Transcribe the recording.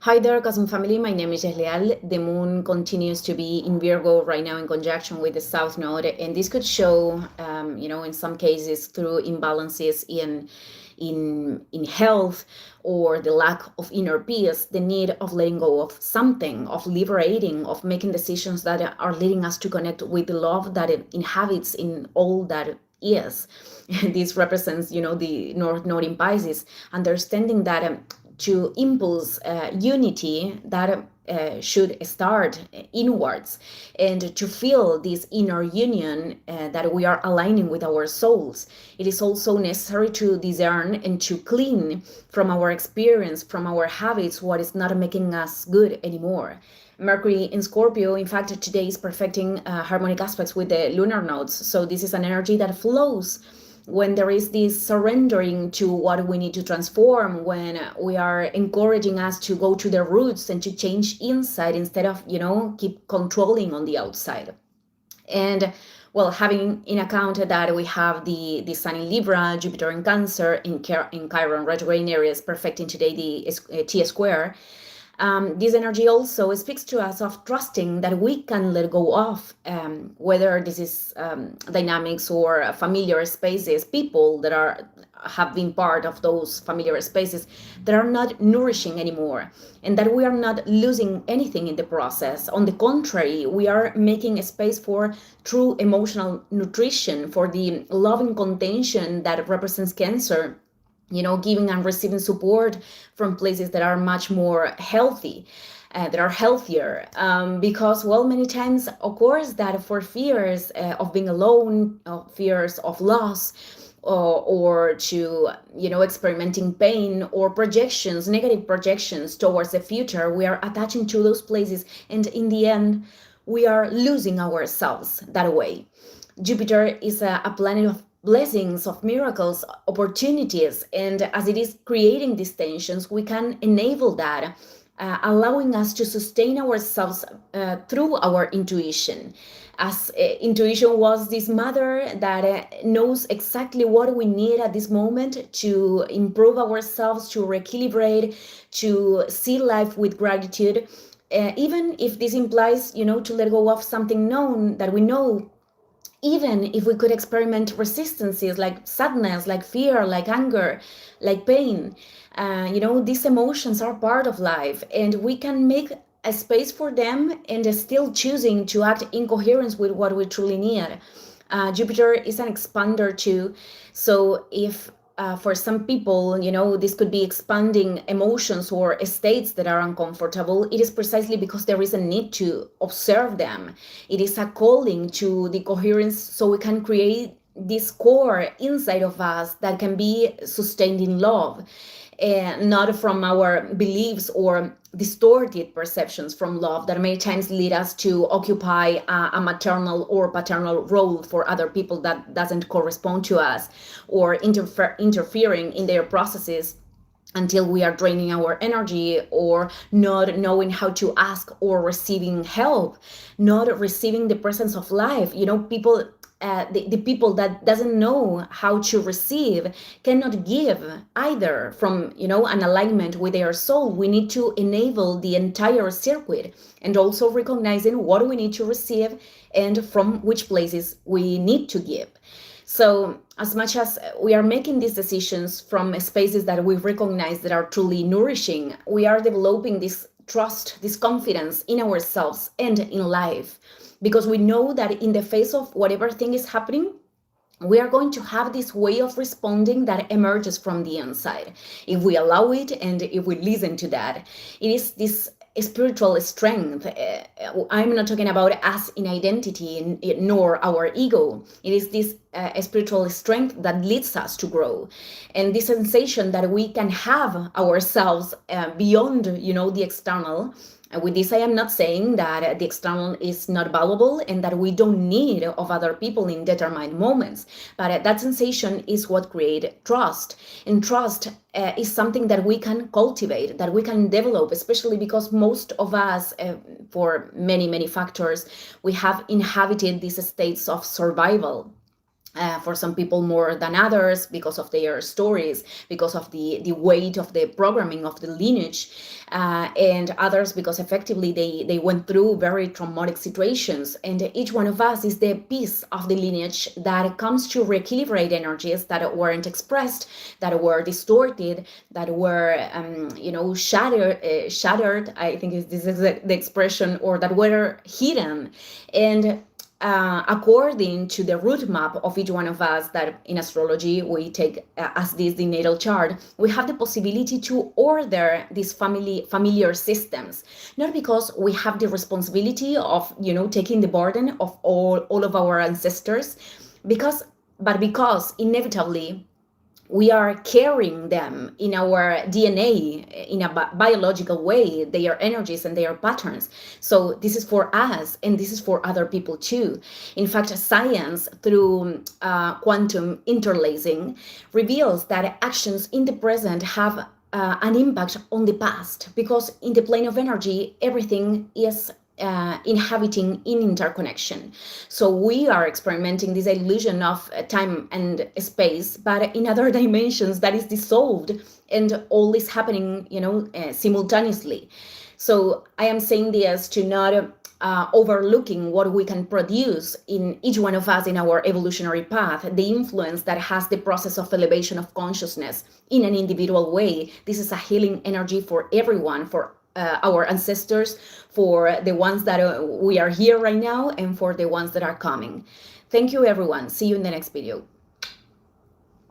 Hi there, Cosm family. My name is Jehlial. The moon continues to be in Virgo right now in conjunction with the South Node, and this could show, in some cases through imbalances in health or the lack of inner peace, the need of letting go of something, of liberating, of making decisions that are leading us to connect with the love that it inhabits in all that is. This represents, the North Node in Pisces, understanding that to impulse unity that should start inwards, and to feel this inner union that we are aligning with our souls. It is also necessary to discern and to clean from our experience, from our habits, what is not making us good anymore. Mercury in Scorpio, in fact, today is perfecting harmonic aspects with the lunar nodes. So this is an energy that flows when there is this surrendering to what we need to transform, when we are encouraging us to go to the roots and to change inside instead of, keep controlling on the outside. And well, having in account that we have the Sun in Libra, Jupiter in Cancer, in Chiron retrograde areas perfecting today the T square, this energy also speaks to us of trusting that we can let go of, whether this is dynamics or familiar spaces, people that have been part of those familiar spaces that are not nourishing anymore, and that we are not losing anything in the process. On the contrary, we are making a space for true emotional nutrition, for the loving contention that represents Cancer, giving and receiving support from places that are much more healthy, that are healthier. Because, well, many times, of course, that for fears of being alone, fears of loss, or to, experimenting pain or projections, negative projections towards the future, we are attaching to those places. And in the end, we are losing ourselves that way. Jupiter is a planet of blessings, of miracles, opportunities, and as it is creating these tensions, we can enable that, allowing us to sustain ourselves through our intuition. As intuition was this mother that knows exactly what we need at this moment to improve ourselves, to recalibrate, to see life with gratitude, even if this implies, to let go of something known that we know. Even if we could experiment resistances like sadness, like fear, like anger, like pain, these emotions are part of life, and we can make a space for them and still choosing to act in coherence with what we truly need. Jupiter is an expander too. So if for some people, this could be expanding emotions or states that are uncomfortable, it is precisely because there is a need to observe them. It is a calling to the coherence so we can create this core inside of us that can be sustained in love, and not from our beliefs or distorted perceptions from love that many times lead us to occupy a maternal or paternal role for other people that doesn't correspond to us, or interfering in their processes until we are draining our energy, or not knowing how to ask or receiving help, not receiving the presence of life. People, the people that doesn't know how to receive cannot give either, from an alignment with their soul. We need to enable the entire circuit, and also recognizing what we need to receive and from which places we need to give. So as much as we are making these decisions from spaces that we recognize that are truly nourishing, we are developing this trust, this confidence in ourselves and in life, because we know that in the face of whatever thing is happening, we are going to have this way of responding that emerges from the inside, if we allow it and if we listen to that. It is this spiritual strength. I'm not talking about us in identity, nor our ego. It is this spiritual strength that leads us to grow, and this sensation that we can have ourselves beyond, the external. With this, I am not saying that the external is not valuable and that we don't need of other people in determined moments, but that sensation is what creates trust. And trust is something that we can cultivate, that we can develop, especially because most of us, for many, many factors, we have inhabited these states of survival. for some people more than others because of their stories, because of the weight of the programming of the lineage, and others because effectively they went through very traumatic situations. And each one of us is the piece of the lineage that comes to re-equilibrate energies that weren't expressed, that were distorted, that were shattered, I think this is the expression, or that were hidden. And according to the root map of each one of us, that in astrology we take as this the natal chart, we have the possibility to order these familiar systems, not because we have the responsibility of taking the burden of all of our ancestors, but because inevitably we are carrying them in our DNA in a biological way, their energies and their patterns. So this is for us, and this is for other people too. In fact, science through quantum interlacing reveals that actions in the present have an impact on the past, because in the plane of energy, everything is inhabiting in interconnection. So we are experimenting this illusion of time and space, but in other dimensions that is dissolved, and all is happening, simultaneously. So I am saying this to not overlooking what we can produce in each one of us in our evolutionary path, the influence that has the process of elevation of consciousness in an individual way. This is a healing energy for everyone, for our ancestors, for the ones that we are here right now, and for the ones that are coming. Thank you, everyone. See you in the next video.